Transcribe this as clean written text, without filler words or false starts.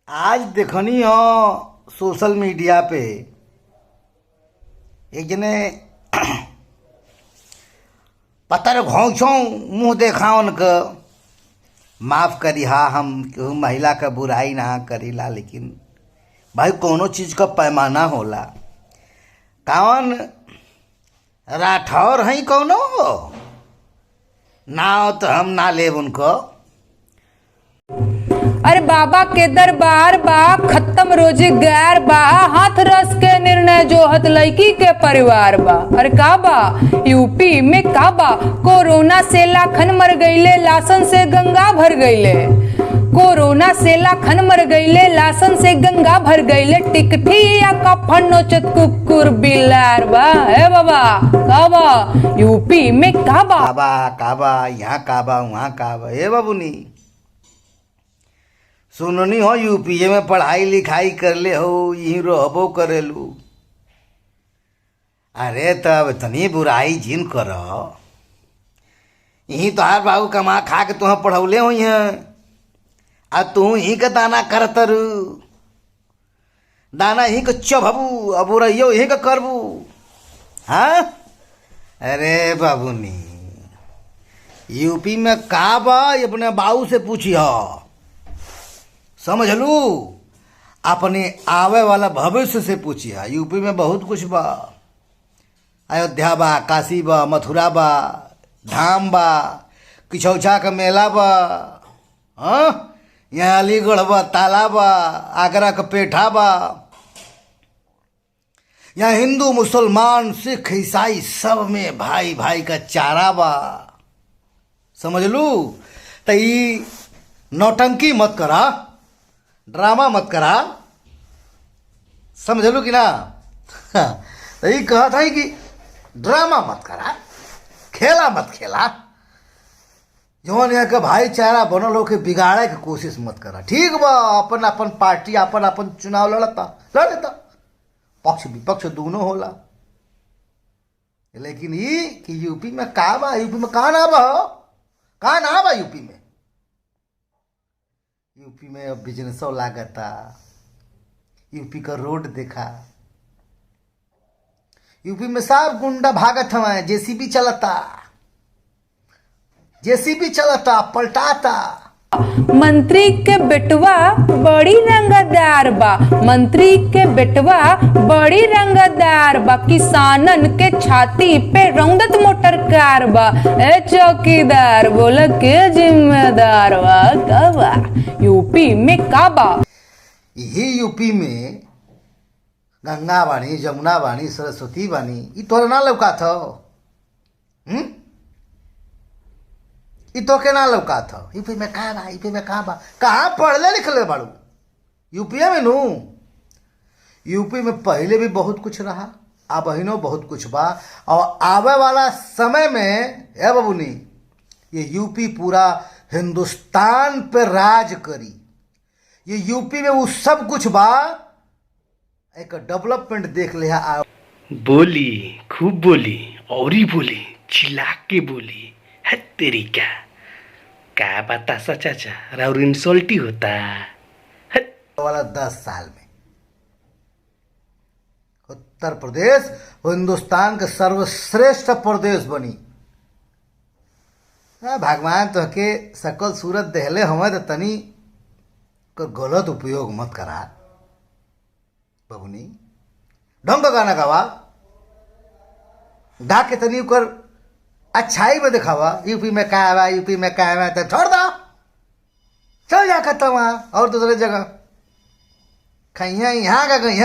आज देखनी हो सोशल मीडिया पे एक जने पतर घोंचों मुंह देखा उनका। माफ करी हा, हम केहू महिला का बुराई ना करीला, लेकिन भाई कोनो चीज का पैमाना होला। कौन राठौर हैं कौनो ना हो तो हम ना लेब उनको। अरे बाबा के दरबार बा, खत्म रोजगार बा, हाथ रस के निर्णय जोहत लड़की के परिवार बा। अरे का बा यूपी में का बा, कोरोना से लाखन मर गईले, लाशन से गंगा भर गईले। कोरोना से लाखन मर गईले, लाशन से गंगा भर गईले। टिकठी या कफन नोचत कुकुर बिलार बा। हे बाबा का बा यूपी में का बा, काबा यहाँ काबा वहाँ काबा। हे बाबूनी सुननी हो यूपीए में पढ़ाई लिखाई कर ले हो, यहीं रहबो करेलू। अरे तब इतनी बुराई जिन कर यहीं तोहार बाबू कमा खा के तुह पढ़ौले हो आ तू यहीं का दाना करतर दाना यहीं का चबू अब रहियो यहीं का करबू। हाँ अरे बाबूनी यूपी में का बा अपने बाबू से पूछी हो, समझ लू। अपने आवे वाला भविष्य से पूछी है। यूपी में बहुत कुछ बा, अयोध्या बा, काशी बा, मथुरा बा, धाम बा, किछौछा का मेला बा। हाँ यहाँ अलीगढ़ बा, ताला बा, आगरा का पेठा बा। यहाँ हिंदू मुसलमान सिख ईसाई सब में भाई भाई का चारा बा, समझ लू। तो ये नौटंकी मत करा, ड्रामा मत करा, समझ लो कि ना। तो ये कहा था कि ड्रामा मत करा, खेला मत खेला। जौन यहाँ का भाईचारा बनल हो के बिगाड़े की कोशिश मत करा। ठीक बा अपन अपन पार्टी अपन अपन चुनाव लड़ता लड़ता, पक्ष विपक्ष दोनों होला। लेकिन ये कि यूपी में का बा, यूपी में कहाँ ना बा, कहाँ ना बा यूपी में। यूपी में अब बिजनेसों लागता, यूपी का रोड देखा। यूपी में सब गुंडा भागत हमारे, जेसीबी चलता, जेसीबी चलता पलटाता। मंत्री के बेटवा बड़ी रंगदार बा, मंत्री के बेटवा बड़ी रंगदार बा। किसानन के छाती पे रौंदत मोटर कार बा। ए चौकीदार बोला के जिम्मेदार बा। का बा यूपी में का बा, यही यूपी में गंगा बानी, जमुना बानी, सरस्वती बानी। ये तोरा ना लौका था, ये तो के ना लौका था। यूपी में कहाँ बा, यूपी में कहाँ बा, कहाँ पढ़ले लिखले बाड़ू यूपी में नू। यूपी में पहले भी बहुत कुछ रहा, अब अहिनो बहुत कुछ बा। और आवे वाला समय में ए बबुनी ये यूपी पूरा हिंदुस्तान पे राज करी। ये यूपी में वो सब कुछ बा, एक डेवलपमेंट देख ले। बोली खूब बोली और ही बोली, चिल्ला के बोली है तेरी क्या बता चाचा, और इंसल्ट ही होता है। वाला 10 साल में उत्तर प्रदेश हिंदुस्तान का सर्वश्रेष्ठ प्रदेश बनी। भगवान तो के सकल सूरत देहले हमें तो तनी कर गलत उपयोग मत करा बबुनी। ढंग का गाना गावा, गा के तनी कर अच्छाई में दिखावा। यूपी में क्या है, यूपी में क्या है, तो छोड़ दो, चल जा खत्म वहां और दूसरे जगह। खैया यहाँ का कहीं